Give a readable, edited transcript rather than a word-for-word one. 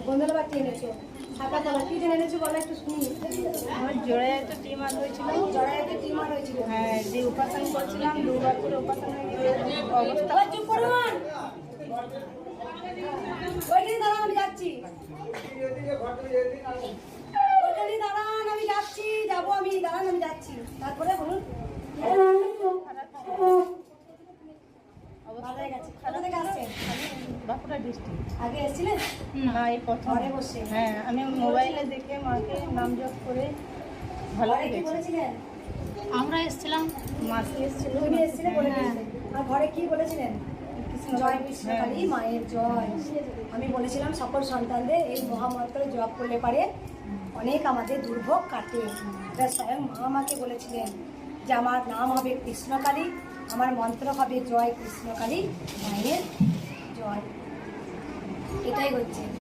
বন্ধুরা বাটি এনেছো ছাকা তলা কি জন্য এনেছো বলো একটু শুনি। আমার জোড়ায় একটা টিমার হয়েছিল। জড়ায় একটা টিমার হয়েছিল। হ্যাঁ, যে উপাসনা করছিলাম 2 বার করে উপাসনা অবস্থা। চুপ করুন, ওইখানে দাঁড়ান আমি যাচ্ছি, ওইখানে দাঁড়ান আমি যাচ্ছি, যাবো আমি, দাঁড়ান আমি যাচ্ছি। তারপরে বলুন ভালো হয়ে গেছে। কোথা থেকে আসছেন? বাঁকুড়া ডিস্ট্রিক্ট। আগে এসেছিলেন? না, এই প্রথম। ঘরে বসে? হ্যাঁ, আমি মোবাইলে দেখে মাকে নাম জপ করে ভালো ঘরে কি লেগেছে। বলেছিলেন? আমরা এসেছিলাম, মাসি এসেছিল। তুমি এসেছিলে বলে হ্যাঁ। দিয়েছে। আর ঘরে কি বলেছিলেন? জয় কৃষ্ণকালী মায়ের জয়। আমি বলেছিলাম সকল সন্তানদের এই মহামন্ত্র জপ করলে পারে অনেক আমাদের দুর্ভোগ কাটে। এটা স্বয়ং মা আমাকে বলেছিলেন যে আমার নাম হবে কৃষ্ণকালী, আমার মন্ত্র হবে জয় কৃষ্ণকালী মায়ের জয়। এটাই হচ্ছে।